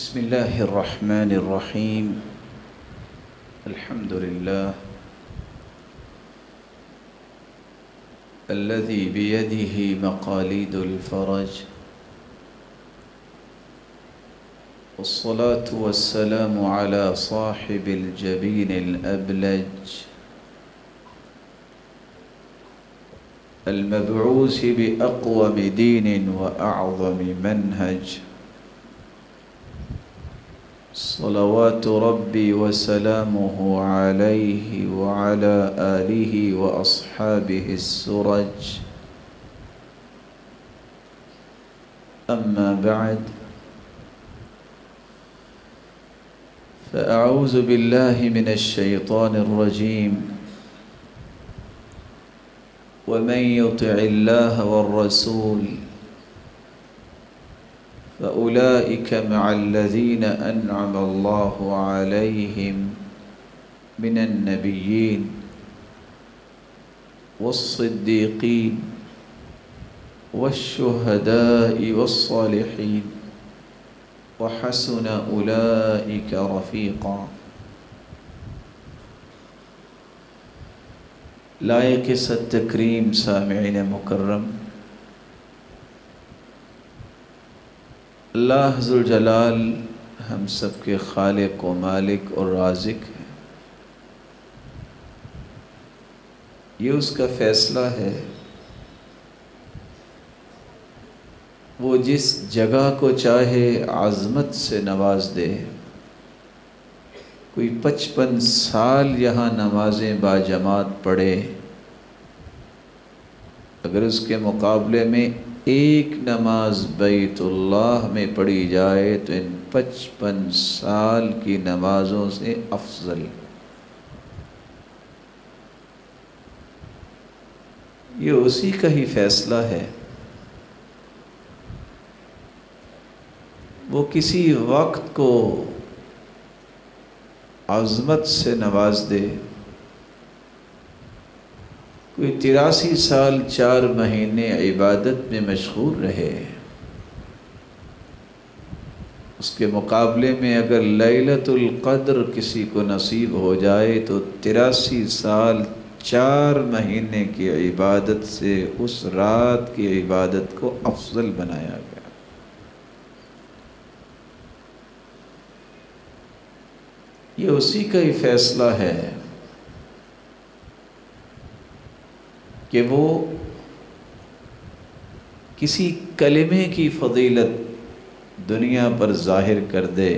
بسم الله الرحمن الرحيم. الحمد لله الذي بيده مقاليد الفرج، والصلاة والسلام على صاحب الجبين الأبلج المبعوث بأقوم دين وأعظم منهج، صلوات ربي وسلامه عليه وعلى آله وأصحابه السرج. أما بعد، فأعوذ بالله من الشيطان الرجيم. ومن يطع الله والرسول فأولئك مع الذين أنعم الله عليهم من النبيين والصديقين والشهداء والصالحين وحسن أولئك رفيقا. لائق ست تکریم سامعین مکرم، اللہ ذوالجلال ہم سب کے خالق و مالک اور رازق ہے۔ یہ اس کا فیصلہ ہے، وہ جس جگہ کو چاہے عظمت سے نواز دے۔ کوئی 55 سال یہاں نمازیں باجماعت پڑھے، اگر اس کے مقابلے میں ایک نماز بیت اللہ میں پڑھی جائے تو ان 55 سال کی نمازوں سے افضل۔ یہ اسی کا ہی فیصلہ ہے۔ وہ کسی وقت کو عظمت سے نواز دے۔ کوئی 83 سال 4 مہینے عبادت میں مشغول رہے، اس کے مقابلے میں اگر لیلۃ القدر کسی کو نصیب ہو جائے تو 83 سال 4 مہینے کی عبادت سے اس رات کی عبادت کو افضل بنایا گیا۔ یہ اسی کا ہی فیصلہ ہے کہ وہ کسی کلمے کی فضیلت دنیا پر ظاہر کر دے۔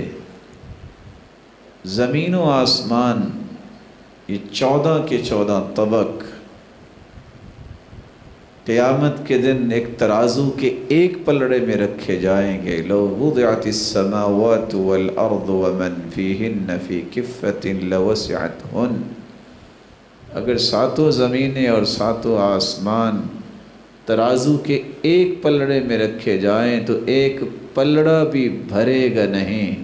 زمین و آسمان یہ 14 کے 14 طبق قیامت کے دن ایک ترازو کے ایک پلڑے میں رکھے جائیں گے۔ لو وضعت السماوات والارض ومن فیہن فی کفۃ لوسعتہن، اگر 7 زمینیں اور 7 آسمان ترازو کے ایک پلڑے میں رکھے جائیں تو ایک پلڑا بھی بھرے گا نہیں۔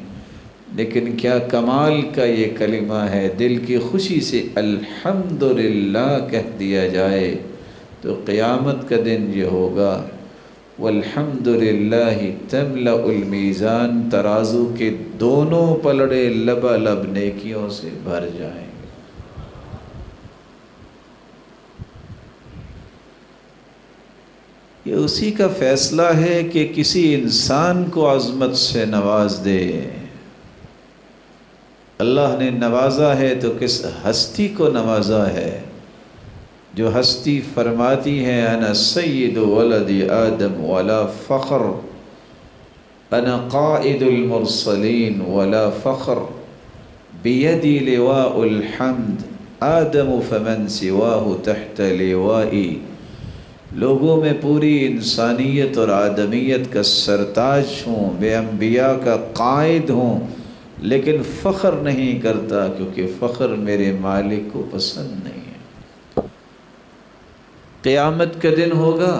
لیکن کیا کمال کا یہ کلمہ ہے، دل کی خوشی سے الحمدللہ کہہ دیا جائے تو قیامت کا دن یہ ہوگا، والحمدللہ تملأ المیزان، ترازو کے دونوں پلڑے لبالب نیکیوں سے بھر جائیں۔ یہ اسی کا فیصلہ ہے کہ کسی انسان کو عظمت سے نواز دے۔ اللہ نے نوازا ہے تو کس ہستی کو نوازا ہے، جو ہستی فرماتی ہے انا سید ولد آدم ولا فخر، انا قائد المرسلین ولا فخر، بیدی لواء الحمد، آدم فمن سواہ تحت لوائی۔ لوگوں میں پوری انسانیت اور آدمیت کا سرتاج ہوں، بے انبیاء کا قائد ہوں، لیکن فخر نہیں کرتا کیونکہ فخر میرے مالک کو پسند نہیں ہے۔ قیامت کا دن ہوگا،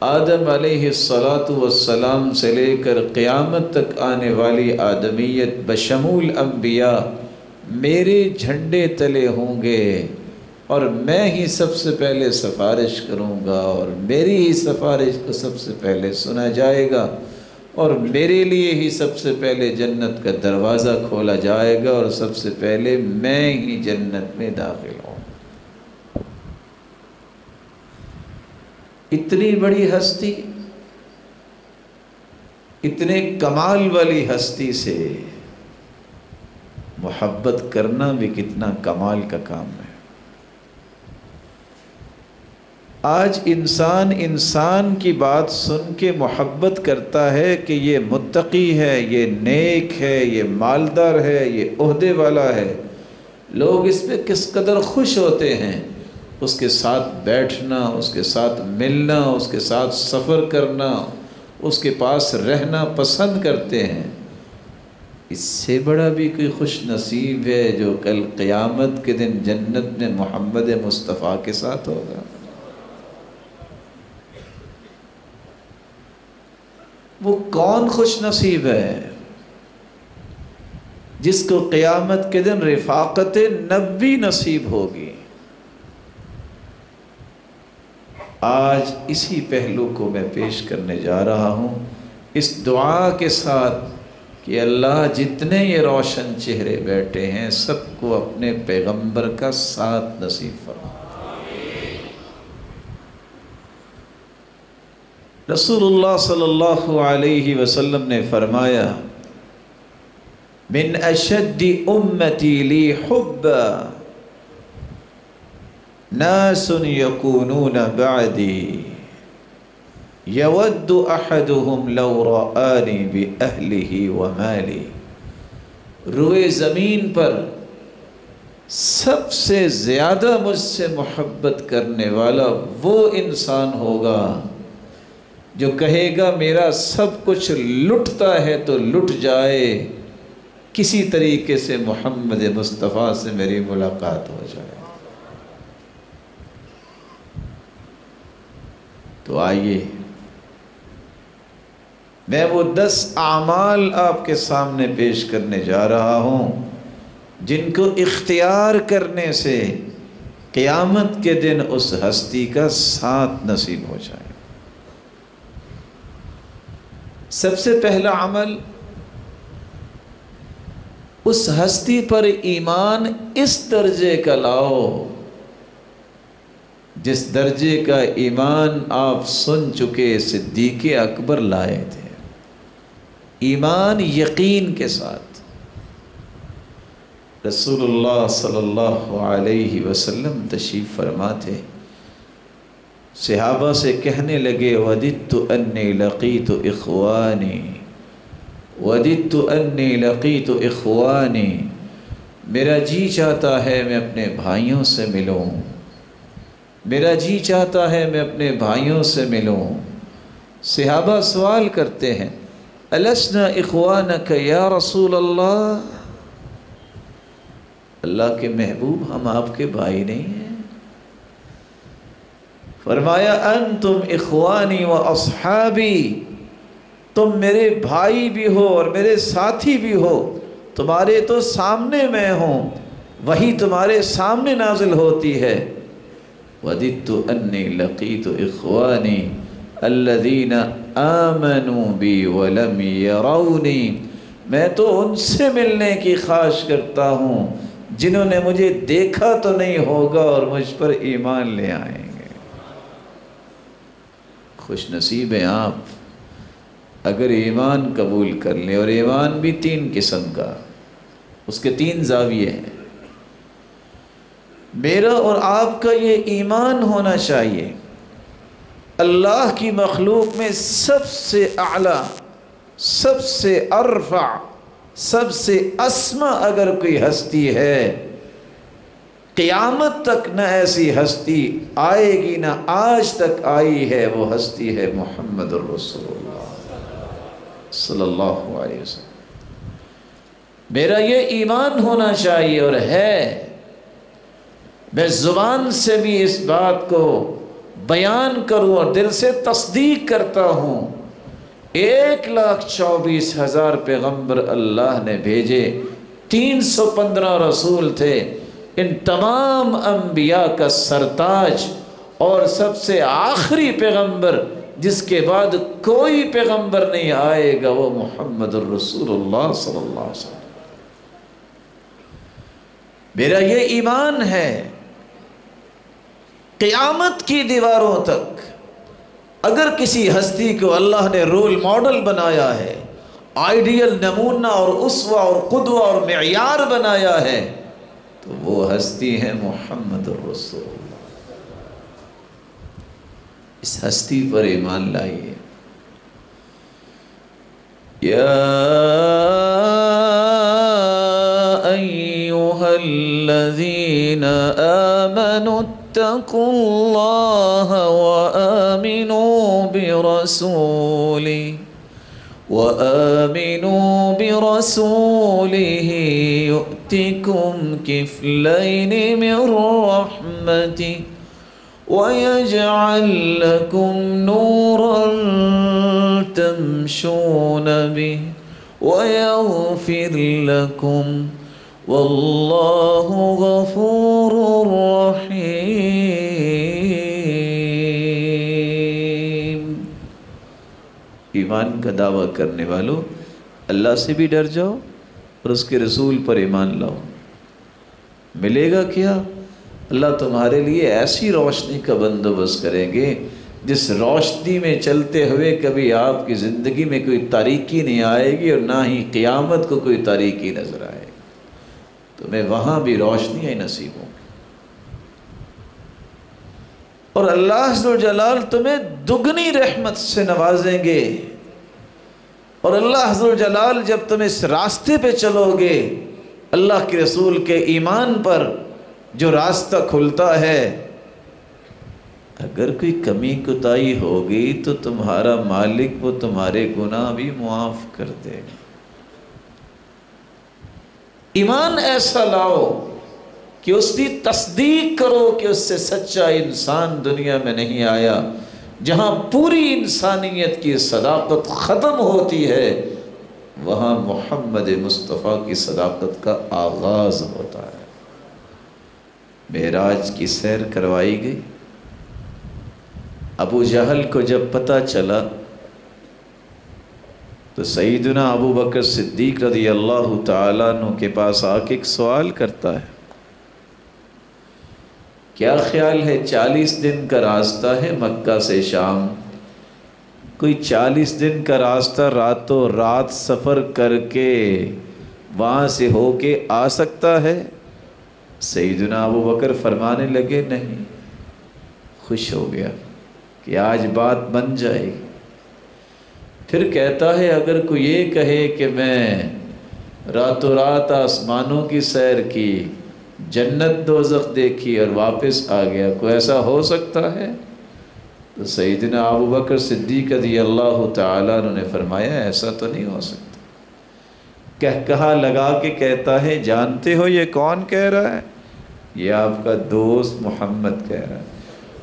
آدم علیہ السلام سے لے کر قیامت تک آنے والی آدمیت بشمول انبیاء میرے جھنڈے تلے ہوں گے، اور میں ہی سب سے پہلے سفارش کروں گا، اور میری ہی سفارش کو سب سے پہلے سنا جائے گا، اور میرے لیے ہی سب سے پہلے جنت کا دروازہ کھولا جائے گا اور سب سے پہلے میں ہی جنت میں داخل ہوں۔ اتنی بڑی ہستی، اتنے کمال والی ہستی سے محبت کرنا بھی کتنا کمال کا کام ہے۔ آج انسان کی بات سن کے محبت کرتا ہے کہ یہ متقی ہے، یہ نیک ہے، یہ مالدار ہے، یہ عہدے والا ہے، لوگ اس پہ کس قدر خوش ہوتے ہیں، اس کے ساتھ بیٹھنا، اس کے ساتھ ملنا، اس کے ساتھ سفر کرنا، اس کے پاس رہنا پسند کرتے ہیں۔ اس سے بڑا بھی کوئی خوش نصیب ہے جو کل قیامت کے دن جنت میں محمد مصطفیٰ کے ساتھ ہوگا؟ وہ کون خوش نصیب ہے جس کو قیامت کے دن رفاقت نبی نصیب ہوگی؟ آج اسی پہلو کو میں پیش کرنے جا رہا ہوں اس دعا کے ساتھ کہ اللہ جتنے یہ روشن چہرے بیٹھے ہیں سب کو اپنے پیغمبر کا ساتھ نصیب فرما۔ رسول اللہ صلی اللہ علیہ وسلم نے فرمایا، من اشد امتی لی حبا ناس یکونون بعدی یود احدهم لو رآنی بأہلہ ومالی۔ روئے زمین پر سب سے زیادہ مجھ سے محبت کرنے والا وہ انسان ہوگا جو کہے گا میرا سب کچھ لٹتا ہے تو لٹ جائے، کسی طریقے سے محمد مصطفیٰ سے میری ملاقات ہو جائے۔ تو آئیے میں وہ 10 اعمال آپ کے سامنے پیش کرنے جا رہا ہوں جن کو اختیار کرنے سے قیامت کے دن اس ہستی کا ساتھ نصیب ہو جائے۔ سب سے پہلا عمل، اس ہستی پر ایمان اس درجے کا لاؤ جس درجے کا ایمان آپ سن چکے صدیق اکبر لائے تھے، ایمان یقین کے ساتھ۔ رسول اللہ صلی اللہ علیہ وسلم تشریف فرما تھے، صحابہ سے کہنے لگے وَدِدْتُ أَنِّي لَقِيتُ إِخْوَانِي وَدِدْتُ أَنِّي لَقِيتُ إِخْوَانِي، میرا جی چاہتا ہے میں اپنے بھائیوں سے ملوں، میرا جی چاہتا ہے میں اپنے بھائیوں سے ملوں۔ صحابہ سوال کرتے ہیں أَلَسْنَا إِخْوَانَكَ يَا رسول اللہ، اللہ کے محبوب ہم آپ کے بھائی نہیں ہیں؟ فرمایا انتم اخوانی و اصحابی، تم میرے بھائی بھی ہو اور میرے ساتھی بھی ہو، تمہارے تو سامنے میں ہوں، وہی تمہارے سامنے نازل ہوتی ہے۔ وَدِدْتُ أَنِّي لَقِيتُ إِخْوَانِي الَّذِينَ آمَنُوا بِي وَلَمْ يَرَوْنِي، میں تو ان سے ملنے کی خواہش کرتا ہوں جنہوں نے مجھے دیکھا تو نہیں ہوگا اور مجھ پر ایمان لے آئیں گے۔ خوش نصیب ہیں آپ اگر ایمان قبول کر لیں، اور ایمان بھی 3 قسم کا، اس کے 3 زاویے ہیں۔ میرا اور آپ کا یہ ایمان ہونا چاہیے اللہ کی مخلوق میں سب سے اعلیٰ، سب سے ارفع، سب سے اسما اگر کوئی ہستی ہے، قیامت تک نہ ایسی ہستی آئے گی نہ آج تک آئی ہے، وہ ہستی ہے محمد الرسول اللہ صلی اللہ علیہ وسلم۔ میرا یہ ایمان ہونا چاہیے اور ہے، میں زبان سے بھی اس بات کو بیان کروں اور دل سے تصدیق کرتا ہوں، 1,24,000 پیغمبر اللہ نے بھیجے، 315 رسول تھے، ان تمام انبیاء کا سرتاج اور سب سے آخری پیغمبر جس کے بعد کوئی پیغمبر نہیں آئے گا، وہ محمد الرسول اللہ صلی اللہ علیہ وسلم۔ میرا یہ ایمان ہے، قیامت کی دیواروں تک اگر کسی ہستی کو اللہ نے رول ماڈل بنایا ہے، آئیڈیل نمونہ اور اسوہ اور قدوہ اور معیار بنایا ہے، تو وہ ہستی ہے محمد الرسول اللہ۔ اس ہستی پر ایمان لائیے۔ یا ایھا الذین آمنوا اتقوا اللہ وآمنوا برسولہ یؤتکم کفلین من رحمتہ وَيَجْعَلْ لَكُمْ نُورًا تَمْشُونَ بِهِ وَيَغْفِرْ لَكُمْ وَاللَّهُ غَفُورٌ رَحِيمٌ۔ ایمان کا دعویٰ کرنے والوں، اللہ سے بھی ڈر جاؤ اور اس کے رسول پر ایمان لاؤ۔ ملے گا کیا؟ اللہ تمہارے لیے ایسی روشنی کا بندوبست کریں گے جس روشنی میں چلتے ہوئے کبھی آپ کی زندگی میں کوئی تاریکی نہیں آئے گی اور نہ ہی قیامت کو کوئی تاریکی نظر آئے گی۔ تمہیں وہاں بھی روشنیاں نصیب ہوں گی، اور اللہ عز و جلال تمہیں دگنی رحمت سے نوازیں گے۔ اور اللہ عز و جلال جب تم اس راستے پہ چلو گے، اللہ کے رسول کے ایمان پر جو راستہ کھلتا ہے، اگر کوئی کمی کوتاہی ہوگی تو تمہارا مالک وہ تمہارے گناہ بھی معاف کر دے گا۔ ایمان ایسا لاؤ کہ اس کی تصدیق کرو کہ اس سے سچا انسان دنیا میں نہیں آیا۔ جہاں پوری انسانیت کی صداقت ختم ہوتی ہے، وہاں محمد مصطفیٰ کی صداقت کا آغاز ہوتا ہے۔ معراج کی سیر کروائی گئی۔ ابو جہل کو جب پتہ چلا تو سیدنا ابو بکر صدیق رضی اللہ تعالیٰ عنہ کے پاس آ کے ایک سوال کرتا ہے، کیا خیال ہے 40 دن کا راستہ ہے مکہ سے شام، کوئی 40 دن کا راستہ راتوں رات سفر کر کے وہاں سے ہو کے آ سکتا ہے؟ سیدنا ابو بکر فرمانے لگے نہیں۔ خوش ہو گیا کہ آج بات بن جائے گی۔ پھر کہتا ہے اگر کوئی یہ کہے کہ میں راتوں رات آسمانوں کی سیر کی، جنت دوزخ دیکھی اور واپس آ گیا، کوئی ایسا ہو سکتا ہے؟ تو سیدنا ابو بکر صدیق رضی اللہ تعالیٰ عنہ نے فرمایا ایسا تو نہیں ہو سکتا۔ کہا لگا کے کہتا ہے جانتے ہو یہ کون کہہ رہا ہے؟ یہ آپ کا دوست محمد کہہ رہا ہے۔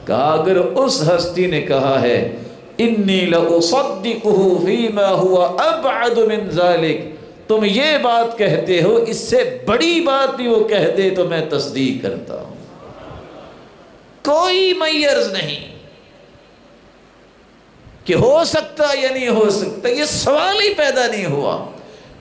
کہا اگر اس ہستی نے کہا ہے انی لأصدقہ فیما ہوا ابعد من ذالک، تم یہ بات کہتے ہو اس سے بڑی بات بھی وہ کہہ دے تو میں تصدیق کرتا ہوں۔ کوئی میرز نہیں کہ ہو سکتا یا نہیں ہو سکتا، یہ سوال ہی پیدا نہیں ہوا۔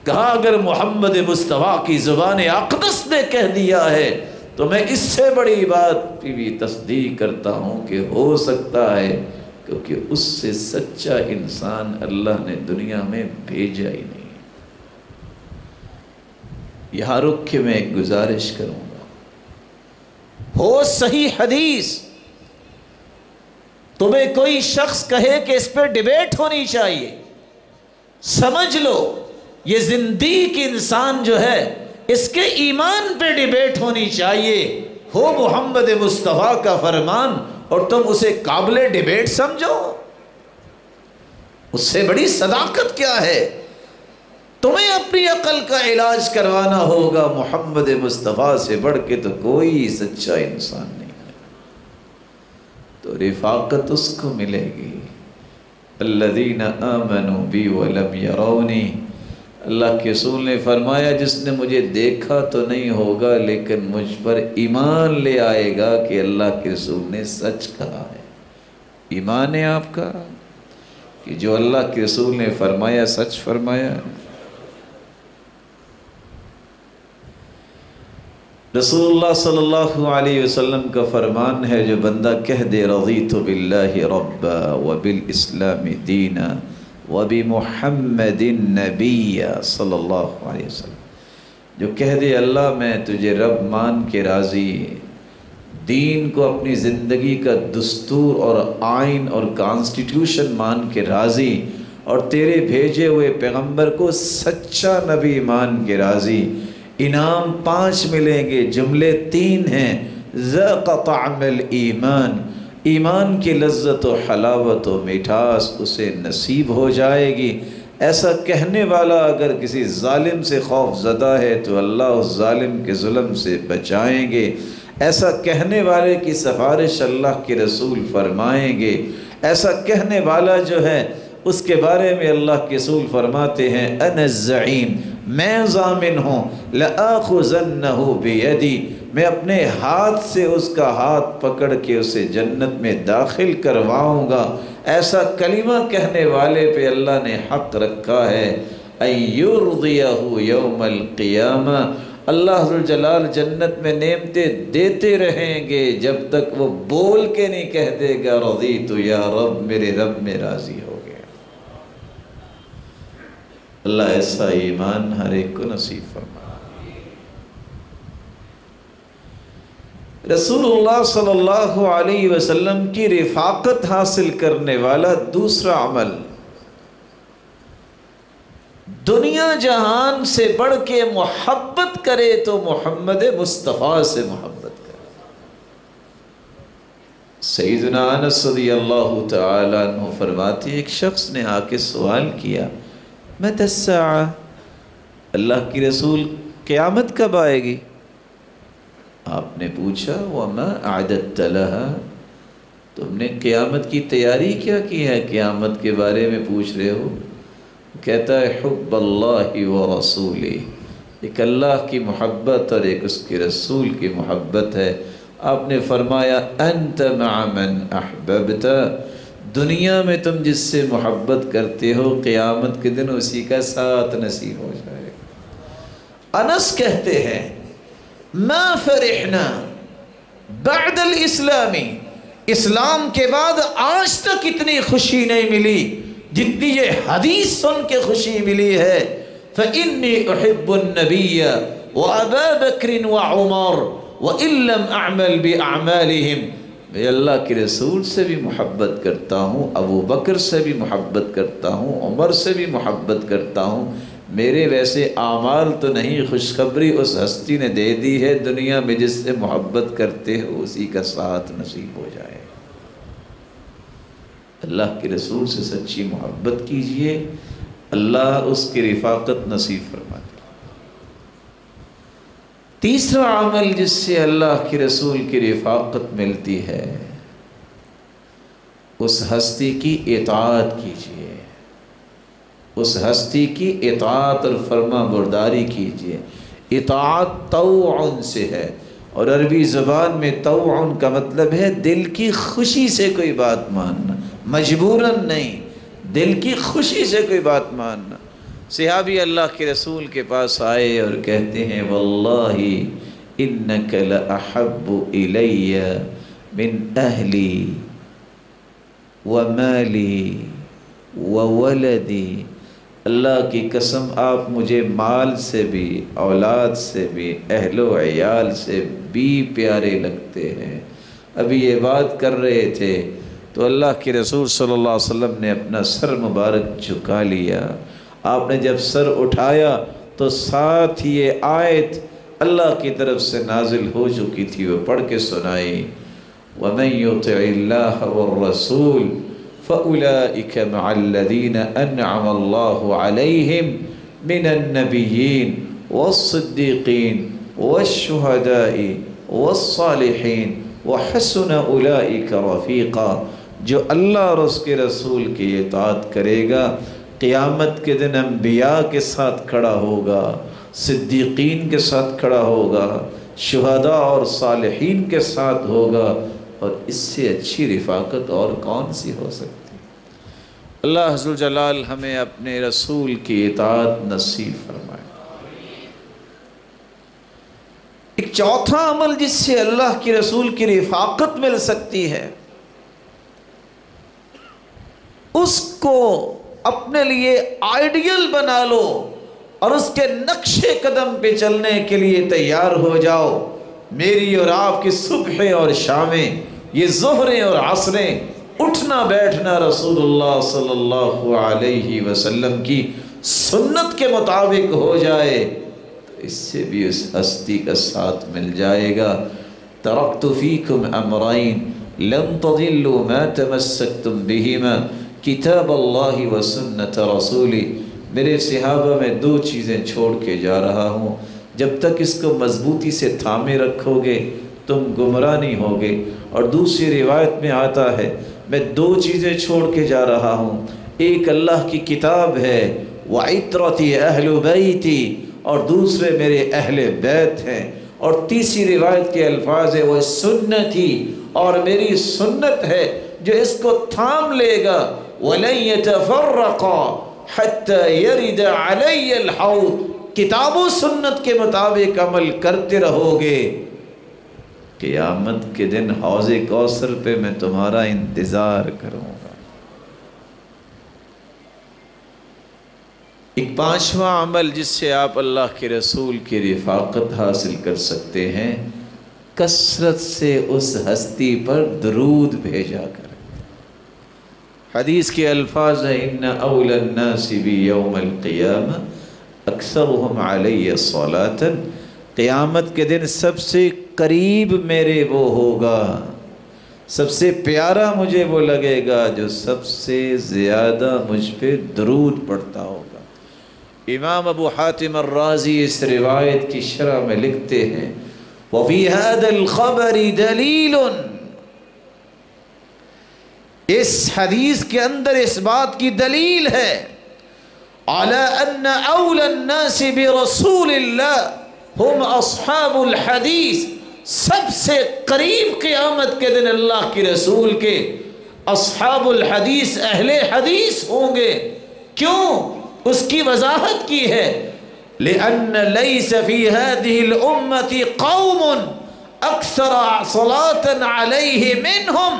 کہا اگر محمد مصطفیٰ کی زبان اقدس نے کہہ دیا ہے تو میں اس سے بڑی بات کی بھی تصدیق کرتا ہوں کہ ہو سکتا ہے، کیونکہ اس سے سچا انسان اللہ نے دنیا میں بھیجا ہی نہیں۔ یہاں رک کے میں ایک گزارش کروں گا، ہو صحیح حدیث، تمہیں کوئی شخص کہے کہ اس پہ ڈیبیٹ ہونی چاہیے، سمجھ لو یہ زندیق انسان جو ہے اس کے ایمان پہ ڈیبیٹ ہونی چاہیے۔ ہو محمد مصطفیٰ کا فرمان اور تم اسے قابل ڈیبیٹ سمجھو، اس سے بڑی صداقت کیا ہے؟ تمہیں اپنی عقل کا علاج کروانا ہوگا، محمد مصطفیٰ سے بڑھ کے تو کوئی سچا انسان نہیں ہے۔ تو رفاقت اس کو ملے گی الذین آمنوا بی ولم یرونی۔ اللہ کے رسول نے فرمایا جس نے مجھے دیکھا تو نہیں ہوگا لیکن مجھ پر ایمان لے آئے گا کہ اللہ کے رسول نے سچ کہا ہے۔ ایمان ہے آپ کا، کہ جو اللہ کے رسول نے فرمایا سچ فرمایا. رسول اللہ صلی اللہ علیہ وسلم کا فرمان ہے جو بندہ کہہ دے رضیت باللہ ربا وبالاسلام دینا وبمحمد نبی صلی اللہ علیہ وسلم، جو کہہ دے اللہ میں تجھے رب مان کے راضی، دین کو اپنی زندگی کا دستور اور آئین اور کانسٹیٹیوشن مان کے راضی، اور تیرے بھیجے ہوئے پیغمبر کو سچا نبی مان کے راضی، انعام 5 ملیں گے. جملے 3 ہیں. ذاق طعم الایمان، ایمان کی لذت و حلاوت و مٹھاس اسے نصیب ہو جائے گی. ایسا کہنے والا اگر کسی ظالم سے خوف زدہ ہے تو اللہ اس ظالم کے ظلم سے بچائیں گے. ایسا کہنے والے کی سفارش اللہ کے رسول فرمائیں گے. ایسا کہنے والا جو ہے اس کے بارے میں اللہ کے رسول فرماتے ہیں انا الزعیم، میں ضامن ہوں، لآخذنہ بیدی، میں اپنے ہاتھ سے اس کا ہاتھ پکڑ کے اسے جنت میں داخل کرواؤں گا. ایسا کلمہ کہنے والے پہ اللہ نے حق رکھا ہے ان یرضیہ یوم القیامہ. اللہ ذوالجلال جنت میں نعمتیں دیتے رہیں گے جب تک وہ بول کے نہیں کہہ دے گا رضیت یا رب، میرے رب میں راضی ہو گیا. اللہ ایسا ایمان ہر ایک کو نصیب فرمائے. رسول اللہ صلی اللہ علیہ وسلم کی رفاقت حاصل کرنے والا دوسرا عمل، دنیا جہان سے بڑھ کے محبت کرے تو محمد مصطفیٰ سے محبت کرے. سیدنا انس رضی اللہ تعالیٰ عنہ فرماتے ایک شخص نے آ کے سوال کیا متی الساعہ، اللہ کی رسول قیامت کب آئے گی؟ آپ نے پوچھا وما اعددت لها، تم نے قیامت کی تیاری کیا کی ہے، قیامت کے بارے میں پوچھ رہے ہو؟ کہتا ہے حب اللہ و رسولہ، ایک اللہ کی محبت اور ایک اس کے رسول کی محبت ہے. آپ نے فرمایا انت مع من احببت، دنیا میں تم جس سے محبت کرتے ہو قیامت کے دن اسی کا ساتھ نصیب ہو جائے. انس کہتے ہیں ما فرحنا بعد الاسلام، اسلام کے بعد آج تک اتنی خوشی نہیں ملی جتنی یہ حدیث سن کے خوشی ملی ہے. فإني أحب النبي وأبا بكر وعمر وإن لم أعمل بأعمالهم، میں اللہ کے رسول سے بھی محبت کرتا ہوں، ابو بکر سے بھی محبت کرتا ہوں، عمر سے بھی محبت کرتا ہوں. میرے ویسے اعمال تو نہیں، خوشخبری اس ہستی نے دے دی ہے دنیا میں جس سے محبت کرتے ہو اسی کا ساتھ نصیب ہو جائے. اللہ کے رسول سے سچی محبت کیجئے، اللہ اس کی رفاقت نصیب فرماتے. تیسرا عمل جس سے اللہ کے رسول کی رفاقت ملتی ہے، اس ہستی کی اطاعت کیجئے، اس ہستی کی اطاعت اور فرما برداری کیجئے. اطاعت طوعن سے ہے، اور عربی زبان میں طوعن کا مطلب ہے دل کی خوشی سے کوئی بات ماننا، مجبوراً نہیں، دل کی خوشی سے کوئی بات ماننا. صحابی اللہ کے رسول کے پاس آئے اور کہتے ہیں واللہ انک لأحب الی من اہلی ومالی وولدی، اللہ کی قسم آپ مجھے مال سے بھی، اولاد سے بھی، اہل و عیال سے بھی پیارے لگتے ہیں. ابھی یہ بات کر رہے تھے تو اللہ کے رسول صلی اللہ علیہ وسلم نے اپنا سر مبارک جھکا لیا. آپ نے جب سر اٹھایا تو ساتھ یہ آیت اللہ کی طرف سے نازل ہو چکی تھی وہ پڑھ کے سنائی. وَمَن يُطِعِ اللَّهَ وَالرَّسُولَ فَأُولَئِكَ مَعَ الَّذِينَ أَنْعَمَ اللَّهُ عَلَيْهِمْ مِنَ النَّبِيِّينَ وَالصِّدِّيقِينَ وَالشُّهَدَاءِ وَالصَّالِحِينَ وَحَسُنَ أُولَئِكَ رَفِيقًا. جو اللہ اور اس کے رسول کی اطاعت کرے گا قیامت کے دن انبیاء کے ساتھ کھڑا ہوگا، صدیقین کے ساتھ کھڑا ہوگا، شہداء اور صالحین کے ساتھ ہوگا. اور اس سے اچھی رفاقت اور کون سی ہو سکتی؟ اللہ عز و جلال ہمیں اپنے رسول کی اطاعت نصیب فرمائے۔ ایک چوتھا عمل جس سے اللہ کے رسول کی رفاقت مل سکتی ہے، اس کو اپنے لیے آئیڈیل بنا لو اور اس کے نقش قدم پہ چلنے کے لیے تیار ہو جاؤ۔ میری اور آپ کی صبح اور شامیں، یہ ظہریں اور عصریں، اٹھنا بیٹھنا رسول اللہ صلی اللہ علیہ وسلم کی سنت کے مطابق ہو جائے تو اس سے بھی اس ہستی کا ساتھ مل جائے گا۔ ترکت فیکم امرین لن تضلوا ما تمسکتم بہما کتاب اللہ و سنت رسولی۔ میرے صحابہ میں دو چیزیں چھوڑ کے جا رہا ہوں، جب تک اس کو مضبوطی سے تھامے رکھو گے تم گمراہ نہیں ہوگے۔ اور دوسری روایت میں آتا ہے میں دو چیزیں چھوڑ کے جا رہا ہوں، ایک اللہ کی کتاب ہے وَعِطْرَتِي أَهْلُ بَيْتِي، اور دوسرے میرے اہل بیت ہیں، اور تیسری روایت کے الفاظ ہے وہ سنتی، اور میری سنت ہے جو اس کو تھام لے گا۔ وَلَن يَتَفَرَّقَا حَتَّى يَرِدَ عَلَيَّ الْحَوْض، کتاب و سنت کے مطابق عمل کرتے رہو گے، قیامت کے دن حوض کوثر پہ میں تمہارا انتظار کروں گا۔ ایک پانچواں عمل جس سے آپ اللہ کے رسول کی رفاقت حاصل کر سکتے ہیں، کثرت سے اس ہستی پر درود بھیجا کر۔ حدیث کے الفاظ ہیں ان اول الناس بی یوم القیامہ اکثرهم علی صلاۃ، قیامت کے دن سب سے قریب میرے وہ ہوگا، سب سے پیارا مجھے وہ لگے گا جو سب سے زیادہ مجھ پہ درود پڑھتا ہوگا۔ امام ابو حاتم الرازی اس روایت کی شرح میں لکھتے ہیں وفی هذا الخبر دلیل، اس حدیث کے اندر اس بات کی دلیل ہے علی ان اول الناس برسول اللہ ہم اصحاب الحدیث، سب سے قریب قیامت کے دن اللہ کے رسول کے اصحاب الحدیث، اہل حدیث ہوں گے۔ کیوں؟ اس کی وضاحت کی ہے لأن ليس في هذه الأمة قوم أكثر صلاة عليه منهم،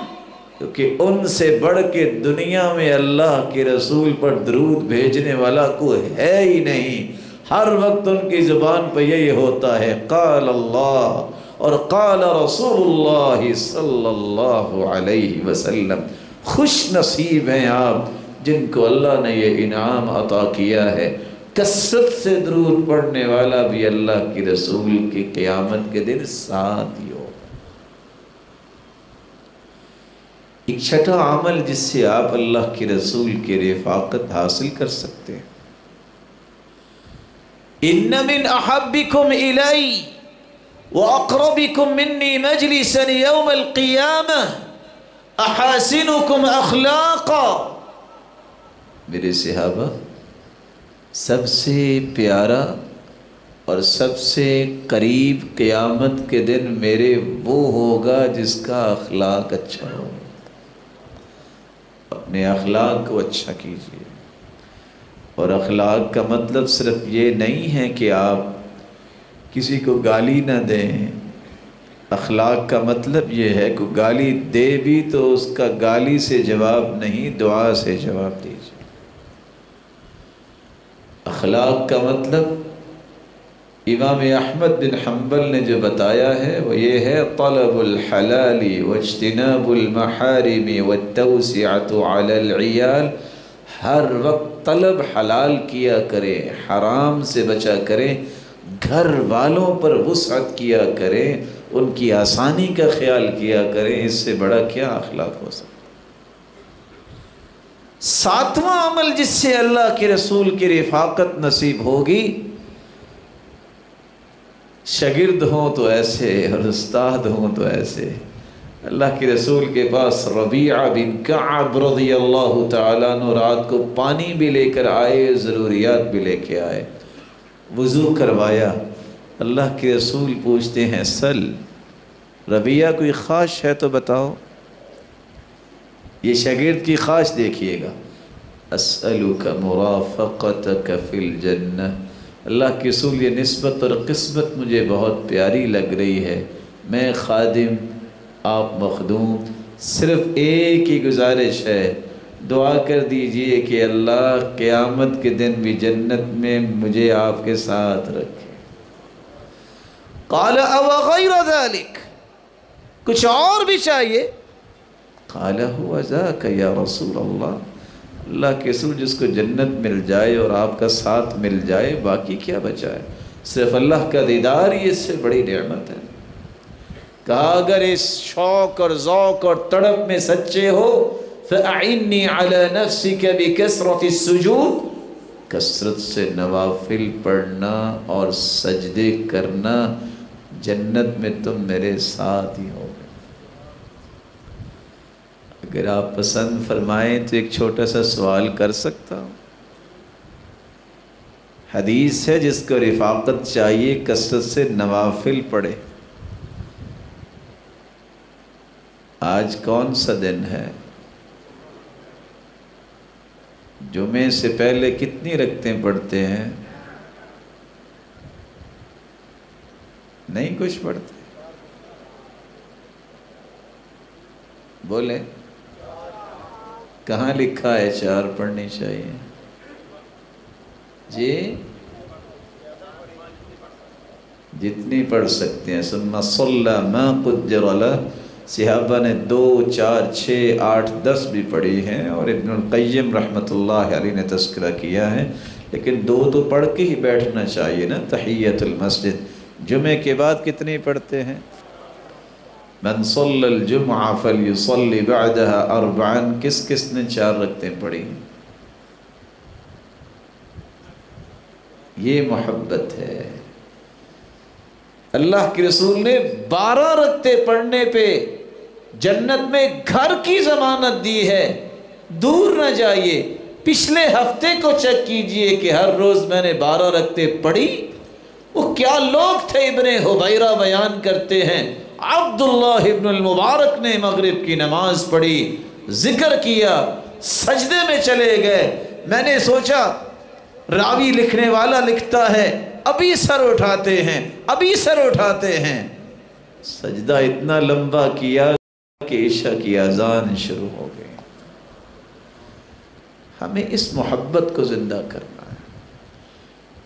کیونکہ ان سے بڑھ کے دنیا میں اللہ کے رسول پر درود بھیجنے والا کوئی ہے ہی نہیں۔ ہر وقت ان کی زبان پہ یہی ہوتا ہے قال اللہ اور قال رسول اللہ صلی اللہ علیہ وسلم۔ خوش نصیب ہیں آپ جن کو اللہ نے یہ انعام عطا کیا ہے، کثرت سے درود پڑھنے والا بھی اللہ کی رسول کی قیامت کے دن ساتھ ہی ہو۔ ایک چھٹا عمل جس سے آپ اللہ کے رسول کی رفاقت حاصل کر سکتے ہیں، ان من احبکم الی واقربکم منی مجلسا یوم القیامہ احاسنکم اخلاقا۔ میرے صحابہ، سب سے پیارا اور سب سے قریب قیامت کے دن میرے وہ ہوگا جس کا اخلاق اچھا ہو۔ اپنے اخلاق کو اچھا کیجیے، اور اخلاق کا مطلب صرف یہ نہیں ہے کہ آپ کسی کو گالی نہ دیں، اخلاق کا مطلب یہ ہے کہ گالی دے بھی تو اس کا گالی سے جواب نہیں، دعا سے جواب دیجیے۔ اخلاق کا مطلب امام احمد بن حنبل نے جو بتایا ہے وہ یہ ہے طلب الحلال واجتناب المحارم والتوسعۃ علی العیال، ہر وقت طلب حلال کیا کریں، حرام سے بچا کریں، گھر والوں پر وسعت کیا کریں، ان کی آسانی کا خیال کیا کریں، اس سے بڑا کیا اخلاق ہو سکتا۔ ساتواں عمل جس سے اللہ کے رسول کی رفاقت نصیب ہوگی، شاگرد ہوں تو ایسے اور استاد ہوں تو ایسے۔ اللہ کے رسول کے پاس ربیعہ بن کعب رضی اللہ تعالیٰ عنہ رات کو پانی بھی لے کر آئے، ضروریات بھی لے کے آئے، وضو کروایا۔ اللہ کے رسول پوچھتے ہیں سل، ربیعہ کوئی خواہش ہے تو بتاؤ۔ یہ شاگرد کی خواہش دیکھیے گا، اسألک مرافقتک فی الجنہ، اللہ کے رسول یہ نسبت اور قسمت مجھے بہت پیاری لگ رہی ہے، میں خادم آپ مخدوم، صرف ایک ہی گزارش ہے، دعا کر دیجئے کہ اللہ قیامت کے دن بھی جنت میں مجھے آپ کے ساتھ رکھے۔ قال او غیر ذلک، کچھ اور بھی چاہیے؟ قال هو ذاک یا رسول اللہ، اللہ کے رسول جس کو جنت مل جائے اور آپ کا ساتھ مل جائے باقی کیا بچا ہے، صرف اللہ کا دیدار ہی اس سے بڑی نعمت ہے۔ کہا اگر اس شوق اور ذوق اور تڑپ میں سچے ہو فَأَعِنِّي عَلَى نَفْسِكَ بِكَسْرَةِ السُّجُودِ، کثرت سے نوافل پڑھنا اور سجدے کرنا، جنت میں تم میرے ساتھ ہی ہو گے۔ اگر آپ پسند فرمائیں تو ایک چھوٹا سا سوال کر سکتا ہوں۔ حدیث ہے جس کو رفاقت چاہیے کثرت سے نوافل پڑھے۔ آج کون سا دن ہے؟ جمعے سے پہلے کتنی رکعتیں پڑھتے ہیں؟ نہیں کچھ پڑھتے؟ بولے کہاں لکھا ہے 4 پڑھنی چاہیے؟ جی جتنی پڑھ سکتے ہیں۔ ثم صلی ما قدر له، صحابہ نے 2، 4، 6، 8، 10 بھی پڑھی ہیں، اور ابن القیم رحمۃ اللہ علیہ نے تذکرہ کیا ہے، لیکن 2 تو پڑھ کے ہی بیٹھنا چاہیے نا۔ تحیۃ المسجد جمعے کے بعد کتنی پڑھتے ہیں؟ من صلی الجمعہ فلیصلی بعدہا 4، کس کس نے 4 رکعتیں پڑھی؟ یہ محبت ہے۔ اللہ کے رسول نے 12 رکعتیں پڑھنے پہ جنت میں گھر کی ضمانت دی ہے، دور نہ جائیے۔ پچھلے ہفتے کو چیک کیجئے کہ ہر روز میں نے 12 رکعتیں پڑھی۔ وہ کیا لوگ تھے، ابن حبیرہ بیان کرتے ہیں عبداللہ ابن المبارک نے مغرب کی نماز پڑھی، ذکر کیا، سجدے میں چلے گئے۔ میں نے سوچا راوی لکھنے والا لکھتا ہے ابھی سر اٹھاتے ہیں، ابھی سر اٹھاتے ہیں، سجدہ اتنا لمبا کیا کہ عشاء کی اذان شروع ہو گئی۔ ہمیں اس محبت کو زندہ کرنا ہے۔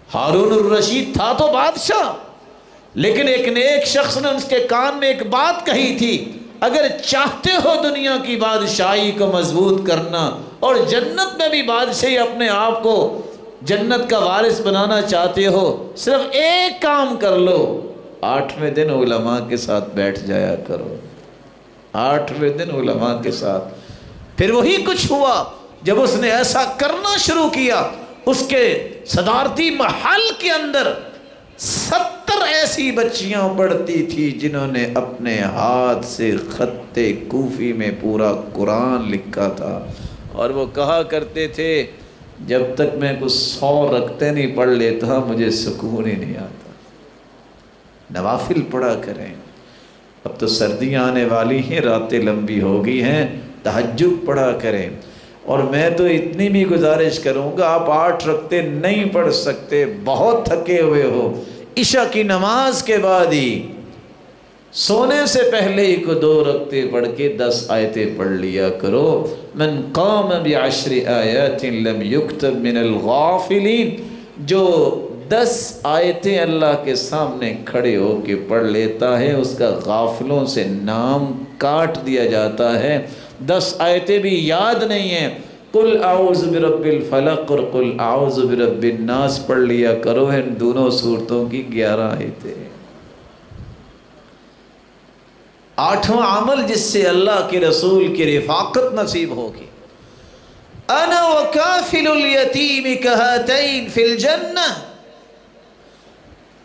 ہارون الرشید تھا تو بادشاہ، لیکن ایک نیک شخص نے اس کے کان میں ایک بات کہی تھی، اگر چاہتے ہو دنیا کی بادشاہی کو مضبوط کرنا اور جنت میں بھی بادشاہی اپنے آپ کو جنت کا وارث بنانا چاہتے ہو، صرف ایک کام کر لو، 8ویں دن علماء کے ساتھ بیٹھ جایا کرو۔ 8ویں دن علماء کے ساتھ۔ پھر وہی کچھ ہوا، جب اس نے ایسا کرنا شروع کیا، اس کے صدارتی محل کے اندر 70 ایسی بچیاں پڑھتی تھی جنہوں نے اپنے ہاتھ سے خط کوفی میں پورا قرآن لکھا تھا، اور وہ کہا کرتے تھے جب تک میں کچھ 100 رکعتیں نہیں پڑھ لیتا مجھے سکون ہی نہیں آتا۔ نوافل پڑھا کریں۔ اب تو سردیاں آنے والی ہیں، راتیں لمبی ہو گئی ہیں، تہجد پڑھا کریں۔ اور میں تو اتنی بھی گزارش کروں گا، آپ 8 رکعتیں نہیں پڑھ سکتے، بہت تھکے ہوئے ہو، عشاء کی نماز کے بعد ہی سونے سے پہلے ہی کو 2 رکعتیں پڑھ کے 10 آیتیں پڑھ لیا کرو۔ من قام ب10 آیات لم یکتب من الغافلین، جو 10 آیتیں اللہ کے سامنے کھڑے ہو کے پڑھ لیتا ہے اس کا غافلوں سے نام کاٹ دیا جاتا ہے۔ 10 آیتیں بھی یاد نہیں ہیں، قل اعوذ برب الفلق اور قل اعوذ برب الناس پڑھ لیا کرو، ان دونوں صورتوں کی 11 آیتیں۔ 8واں عمل جس سے اللہ کے رسول کی رفاقت نصیب ہوگی، انا وکافل الیتیم کہاتین فی الجنہ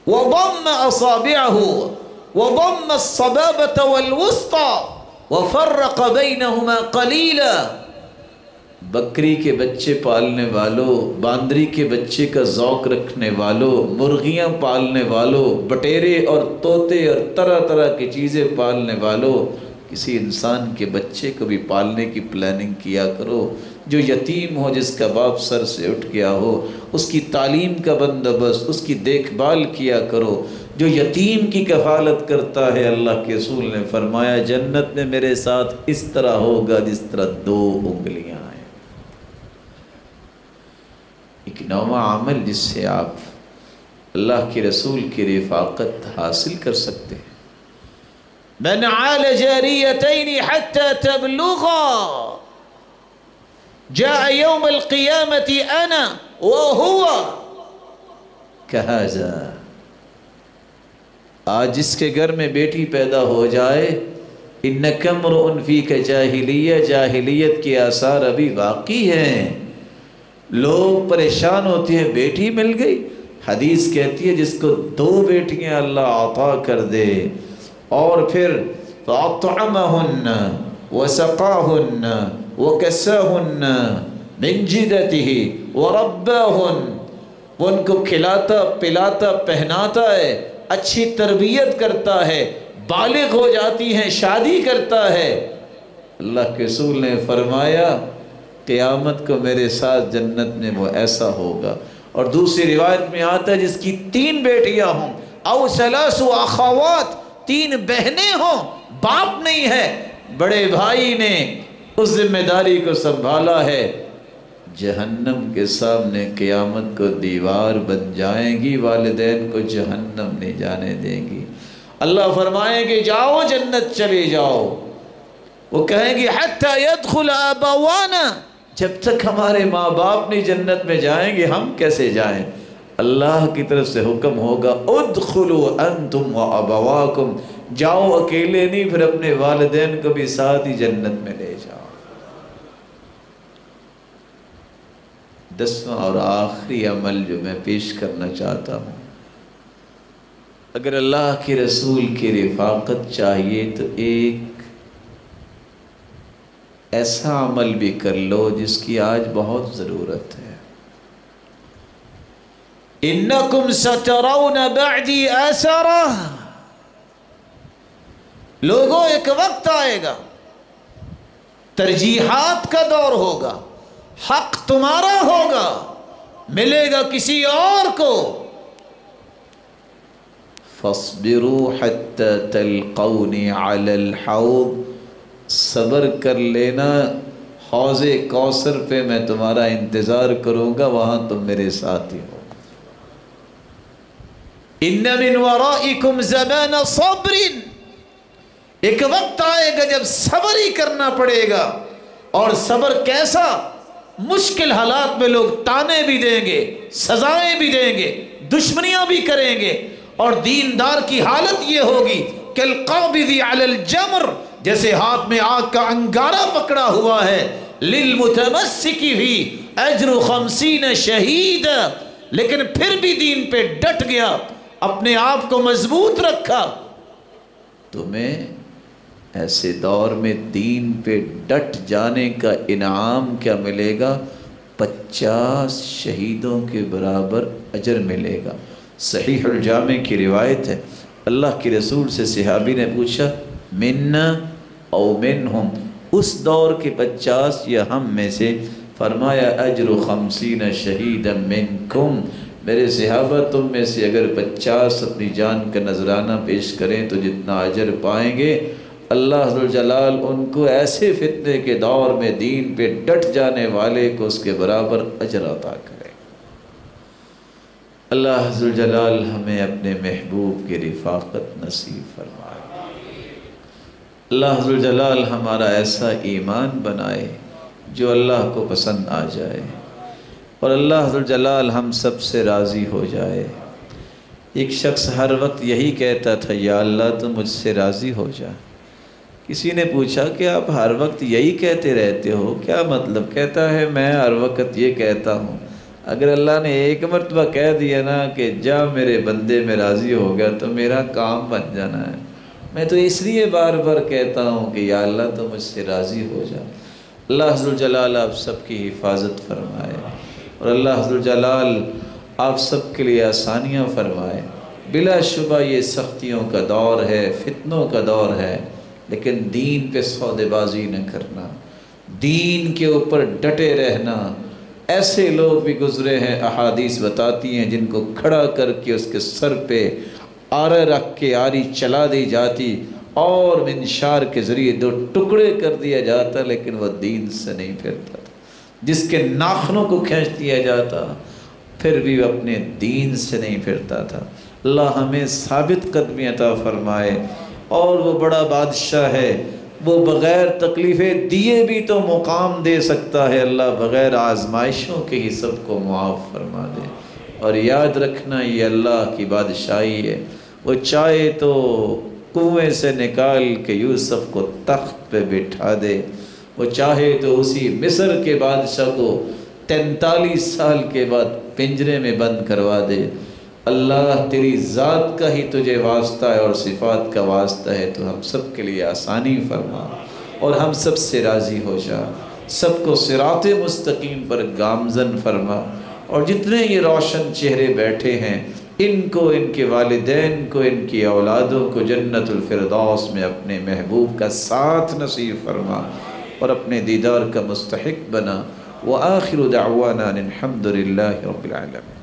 وضم اصابعہ وضم الصبابة والوسطى وفرق بینہما قلیلا۔ بکری کے بچے پالنے والوں، باندری کے بچے کا ذوق رکھنے والوں، مرغیاں پالنے والوں، بٹیرے اور طوطے اور طرح طرح کی چیزیں پالنے والوں، کسی انسان کے بچے کو بھی پالنے کی پلاننگ کیا کرو جو یتیم ہو، جس کا باپ سر سے اٹھ گیا ہو، اس کی تعلیم کا بندوبست، اس کی دیکھ بھال کیا کرو۔ جو یتیم کی کفالت کرتا ہے، اللہ کے رسول نے فرمایا جنت میں میرے ساتھ اس طرح ہوگا جس طرح 2 انگلیاں ہیں۔ ایک نوواں عمل جس سے آپ اللہ کے رسول کی رفاقت حاصل کر سکتے ہیں، من عال جاریتین حتی تبلغا جاء یوم القیامت انا وہو کہذا۔ آج جس کے گھر میں بیٹی پیدا ہو جائے، انک امرؤ فیک جاہلیہ، جاہلیت کے آثار ابھی باقی ہیں، لوگ پریشان ہوتے ہیں بیٹی مل گئی۔ حدیث کہتی ہے جس کو 2 بیٹیاں اللہ عطا کر دے اور پھر فَأَطْعَمَهُنَّ وَسَقَاهُنَّ وَكَسَاهُنَّ مِنْ جِدَتِهِ وَرَبَّاهُنَّ، وہ ان کو کھلاتا پلاتا پہناتا ہے، اچھی تربیت کرتا ہے، بالغ ہو جاتی ہیں، شادی کرتا ہے۔ اللہ کے رسول نے فرمایا قیامت کو میرے ساتھ جنت میں وہ ایسا ہوگا۔ اور دوسری روایت میں آتا ہے جس کی 3 بیٹیاں ہوں، او 3 اخوات، 3 بہنیں ہوں، باپ نہیں ہے، بڑے بھائی نے اس ذمہ داری کو سنبھالا ہے، جہنم کے سامنے قیامت کو دیوار بن جائیں گی، والدین کو جہنم نہیں جانے دیں گی۔ اللہ فرمائیں گے جاؤ جنت چلے جاؤ، وہ کہیں گے حتی يدخل آباوانا، جب تک ہمارے ماں باپ نہیں جنت میں جائیں گے ہم کیسے جائیں؟ اللہ کی طرف سے حکم ہوگا ادخلوا انتم وابواکم، جاؤ اکیلے نہیں، پھر اپنے والدین کو بھی ساتھ ہی جنت میں لے جاؤ۔ 10واں اور آخری عمل جو میں پیش کرنا چاہتا ہوں، اگر اللہ کے رسول کی رفاقت چاہیے تو ایک ایسا عمل بھی کر لو جس کی آج بہت ضرورت ہے۔ انکم سترون بعدی آثارا، لوگوں ایک وقت آئے گا، ترجیحات کا دور ہوگا، حق تمہارا ہوگا، ملے گا کسی اور کو۔ فاصبروا حتی تلقونی علی الحوض، صبر کر لینا، حوض کوثر پہ میں تمہارا انتظار کروں گا، وہاں تم میرے ساتھ ہی ہو۔ ان من ورائکم زمان صبر، ایک وقت آئے گا جب صبر ہی کرنا پڑے گا، اور صبر کیسا؟ مشکل حالات میں لوگ تانے بھی دیں گے، سزائیں بھی دیں گے، دشمنیاں بھی کریں گے، اور دیندار کی حالت یہ ہوگی کہ القابض علی الجمر، جیسے ہاتھ میں آگ کا انگارہ پکڑا ہوا ہے، للمتمسک بھی اجر 50 شہید، لیکن پھر بھی دین پہ ڈٹ گیا، اپنے آپ کو مضبوط رکھا۔ تمہیں ایسے دور میں دین پہ ڈٹ جانے کا انعام کیا ملے گا؟ 50 شہیدوں کے برابر اجر ملے گا۔ صحیح الجامع کی روایت ہے، اللہ کے رسول سے صحابی نے پوچھا منا او منہم، اس دور کے 50 یا ہم میں سے؟ فرمایا اجر 50 شہیدا منکم، میرے صحابہ تم میں سے اگر 50 اپنی جان کا نذرانہ پیش کریں تو جتنا اجر پائیں گے، اللہ ذوالجلال ان کو ایسے فتنے کے دور میں دین پہ ڈٹ جانے والے کو اس کے برابر اجر عطا کرے۔ اللہ ذوالجلال ہمیں اپنے محبوب کی رفاقت نصیب فرمائے۔ اللہ ذوالجلال ہمارا ایسا ایمان بنائے جو اللہ کو پسند آ جائے، اور اللہ ذوالجلال ہم سب سے راضی ہو جائے۔ ایک شخص ہر وقت یہی کہتا تھا یا اللہ تو مجھ سے راضی ہو جا۔ کسی نے پوچھا کہ آپ ہر وقت یہی کہتے رہتے ہو، کیا مطلب؟ کہتا ہے میں ہر وقت یہ کہتا ہوں، اگر اللہ نے ایک مرتبہ کہہ دیا نا کہ جا میرے بندے میں راضی ہو گیا تو میرا کام بن جانا ہے۔ میں تو اس لیے بار بار کہتا ہوں کہ یا اللہ تو مجھ سے راضی ہو جا۔ اللہ ذوالجلال آپ سب کی حفاظت فرمائے، اور اللہ ذوالجلال آپ سب کے لیے آسانیاں فرمائے۔ بلا شبہ یہ سختیوں کا دور ہے، فتنوں کا دور ہے، لیکن دین پہ سودے بازی نہ کرنا، دین کے اوپر ڈٹے رہنا۔ ایسے لوگ بھی گزرے ہیں، احادیث بتاتی ہیں، جن کو کھڑا کر کے اس کے سر پہ آرے رکھ کے آری چلا دی جاتی اور منشار کے ذریعے 2 ٹکڑے کر دیا جاتا، لیکن وہ دین سے نہیں پھرتا تھا۔ جس کے ناخنوں کو کھینچ دیا جاتا پھر بھی وہ اپنے دین سے نہیں پھرتا تھا۔ اللہ ہمیں ثابت قدمی عطا فرمائے، اور وہ بڑا بادشاہ ہے، وہ بغیر تکلیفیں دیے بھی تو مقام دے سکتا ہے۔ اللہ بغیر آزمائشوں کے ہی سب کو معاف فرما دے۔ اور یاد رکھنا یہ اللہ کی بادشاہی ہے، وہ چاہے تو کنویں سے نکال کے یوسف کو تخت پہ بٹھا دے، وہ چاہے تو اسی مصر کے بادشاہ کو 43 سال کے بعد پنجرے میں بند کروا دے۔ اللہ تیری ذات کا ہی تجھے واسطہ ہے اور صفات کا واسطہ ہے، تو ہم سب کے لیے آسانی فرما اور ہم سب سے راضی ہو جا، سب کو صراط مستقیم پر گامزن فرما، اور جتنے یہ روشن چہرے بیٹھے ہیں ان کو، ان کے والدین کو، ان کی اولادوں کو جنت الفردوس میں اپنے محبوب کا ساتھ نصیب فرما اور اپنے دیدار کا مستحق بنا۔ وآخر دعوانا الحمد للہ رب العالمین۔